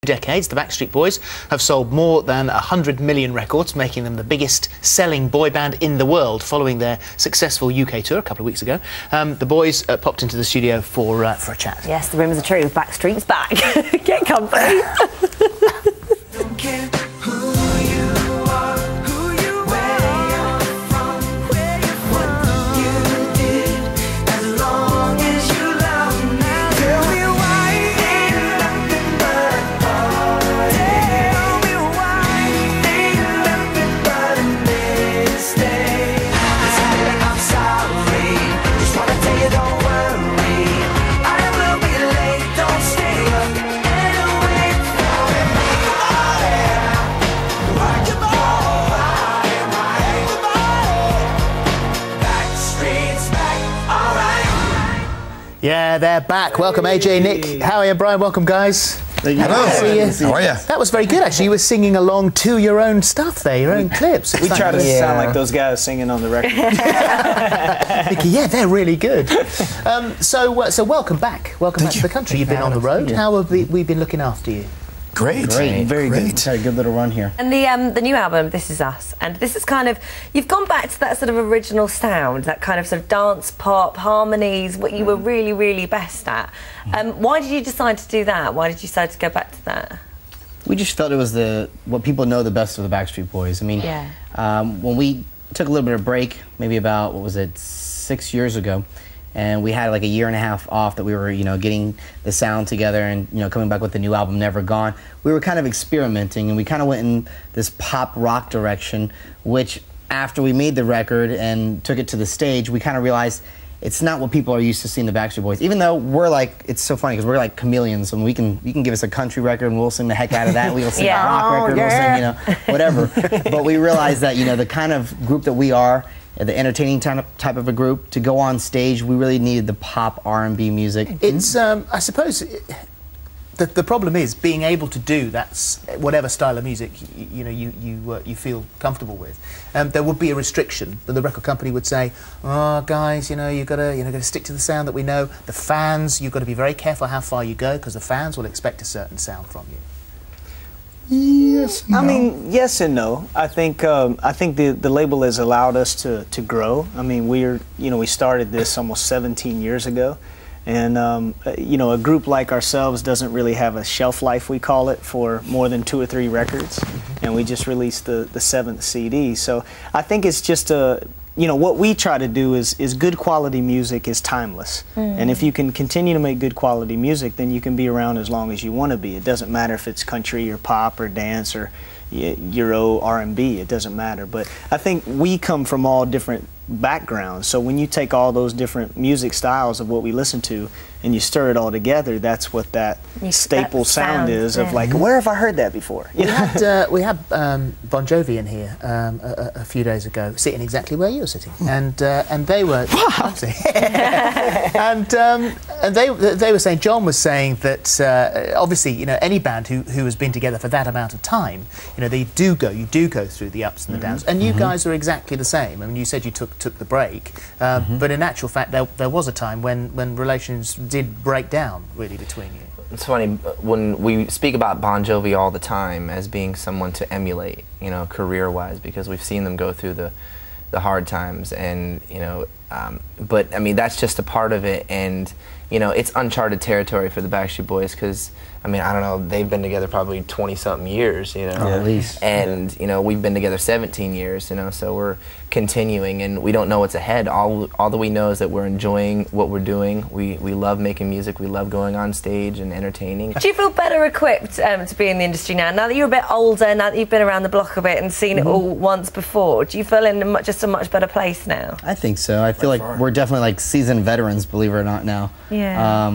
Decades, the Backstreet Boys have sold more than 100 million records, making them the biggest selling boy band in the world following their successful UK tour a couple of weeks ago. The boys popped into the studio for a chat. Yes, the rumours are true. Backstreet's back. Get comfy. Don't care who you are, who you are, where you're from, what you did, as long as you love me. Tell me why ain't nothing but a party. Tell me why ain't nothing but a mistake. Listen, I'm sorry, just wanna tell you don't worry, I will be late, don't stay up and wait for me. Rock your body, rock your body. Backstreet's back, alright. Yeah, they're back. Welcome, AJ, Nick, Howie and Brian. Welcome, guys. Hello. How are you? That was very good, actually. You were singing along to your own stuff there, your own clips. We try to sound like those guys singing on the record. Yeah, they're really good. So welcome back. Welcome back to the country. You've been on the road. How have we been looking after you? Great. Very good. Great. Had a good little run here. And the new album, This Is Us, and this is kind of, you've gone back to that sort of original sound, that kind of sort of dance pop, harmonies, what you were really, really best at. Why did you decide to do that? Why did you decide to go back to that? We just felt it was what people know the best of the Backstreet Boys. I mean, when we took a little bit of break, maybe about, 6 years ago, and we had like a year and a half off that we were, getting the sound together and, coming back with the new album, Never Gone. We were kind of experimenting, and we kind of went in this pop rock direction, which after we made the record and took it to the stage, we kind of realized it's not what people are used to seeing the Backstreet Boys. Even though we're like, it's so funny because we're like chameleons, and you can give us a country record and we'll sing the heck out of that. We'll sing a rock record, we'll sing, whatever. But we realized that, the kind of group that we are, the entertaining type of a group, to go on stage, we really needed the pop R&B music. It's, I suppose, the problem is being able to do that, whatever style of music you feel comfortable with. There would be a restriction, and the record company would say, "Oh, guys, you've got to stick to the sound that we know. The fans, you've got to be very careful how far you go because the fans will expect a certain sound from you." Yes. No. I mean, yes and no. I think the label has allowed us to grow. I mean, we started this almost 17 years ago, and a group like ourselves doesn't really have a shelf life, we call it, for more than 2 or 3 records, and we just released the 7th CD. So I think it's just what we try to do is good quality music is timeless. And if you can continue to make good quality music, then you can be around as long as you want to be. It doesn't matter if it's country or pop or dance or Euro R&B, it doesn't matter. But I think we come from all different backgrounds, so when you take all those different music styles of what we listen to and you stir it all together, that's what that staple sound is, of like, where have I heard that before? We had Bon Jovi in here a few days ago, sitting exactly where you were sitting, and they were and they were saying, John was saying that obviously any band who has been together for that amount of time, you do go through the ups and the downs, and you guys are exactly the same. I mean, you said you took the break, but in actual fact there was a time when relations did break down really between you. It's funny, when we speak about Bon Jovi all the time as being someone to emulate, career-wise, because we've seen them go through the hard times, and but I mean, that's just a part of it, and it's uncharted territory for the Backstreet Boys, because I mean, I don't know, they've been together probably 20-something years, at least. And we've been together 17 years, so we're continuing, and we don't know what's ahead. All that we know is that we're enjoying what we're doing. We love making music. We love going on stage and entertaining. Do you feel better equipped to be in the industry now that you're a bit older, now that you've been around the block a bit and seen it all once before? Do you feel in just a much better place now? I think so. I feel like we're definitely like seasoned veterans, believe it or not, now. Yeah.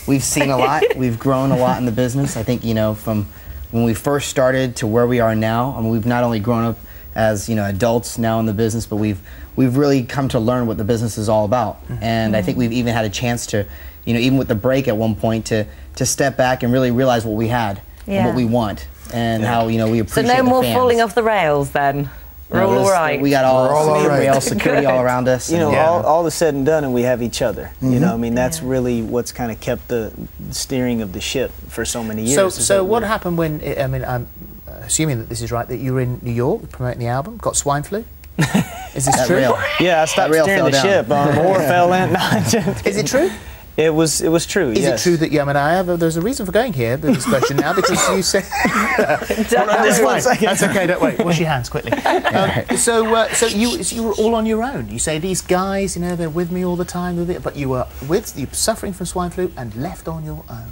We've seen a lot. We've grown a lot in the business. I think, from when we first started to where we are now, I mean, we've not only grown up as, adults now in the business, but we've really come to learn what the business is all about. And I think we've even had a chance to, even with the break at one point, to step back and really realize what we had and what we want, and how, we appreciate the fans. So no more falling off the rails then? We're all right. We got all right. security all around us. You know, Yeah. all is said and done, and we have each other. You know, I mean, that's really what's kind of kept the steering of the ship for so many years. So what happened when? I mean, I'm assuming that this is right. That you were in New York promoting the album, got swine flu. Is this true? Yeah, I stopped rail steering fell the down. ship. Or fell in. Is it true? It was true. Is yes. it true that there's a reason for going here, this question now, because you said... Just 1 second. That's okay, don't wait. Wash your hands quickly. So you were all on your own. You say, these guys, you know, they're with me all the time, but you were suffering from swine flu and left on your own.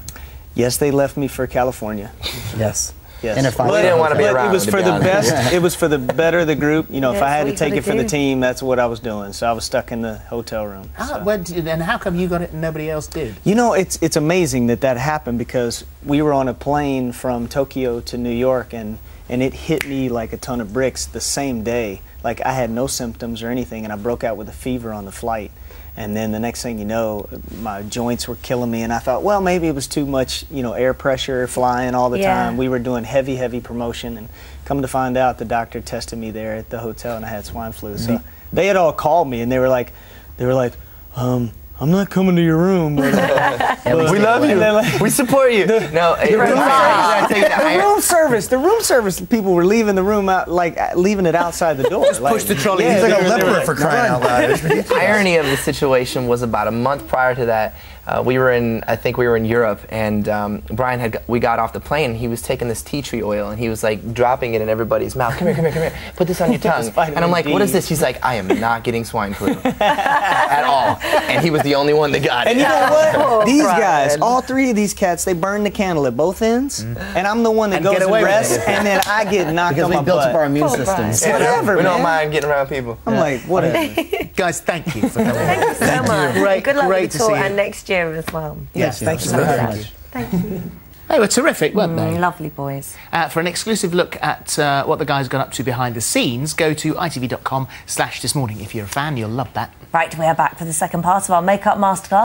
Yes, they left me for California. Yes. Yes. In a Well, they didn't want to be But around. it was to for be the honest. best. It was for the better of the group. You know, if Yeah, I had that's to what you take it for the gotta do. team, that's what I was doing. So I was stuck in the hotel room. so. And how come you got it and nobody else did? You know, it's amazing that happened, because we were on a plane from Tokyo to New York, and it hit me like a ton of bricks the same day. Like, I had no symptoms or anything, and I broke out with a fever on the flight. And then the next thing you know, my joints were killing me, and I thought, well, maybe it was too much, you know, air pressure, flying all the Yeah. time. We were doing heavy promotion, and come to find out, the doctor tested me there at the hotel, and I had swine flu. So they had all called me, and they were like, I'm not coming to your room, but We love you. We support you. No, the room service people were leaving the room out, like leaving it outside the door. Just push the trolley. Yeah, He's like a they were leper for crying out loud. The irony of the situation was about a month prior to that, I think we were in Europe, and Brian we got off the plane, and he was taking this tea tree oil, and he was like dropping it in everybody's mouth. Come here, put this on your tongue. And I'm like, what is this? He's like, I am not getting swine flu at all. And he was the only one that got it. And you know what? Oh, These Brian. guys, all three of these cats, they burn the candle at both ends, and I'm the one that And goes get and away with rests, it. and then I get knocked Because on we my built butt. up our immune Brian. systems. Whatever, We don't man. mind getting around people. I'm like, whatever. Guys, thank you for coming. Thank you so much. Great- Good luck great with to the tour see you. and next year as well. Yes, thank you Very very much. much. Thank you. They were terrific, weren't they? Lovely boys. For an exclusive look at what the guys got up to behind the scenes, go to itv.com/thismorning. If you're a fan, you'll love that. Right, we are back for the second part of our makeup masterclass.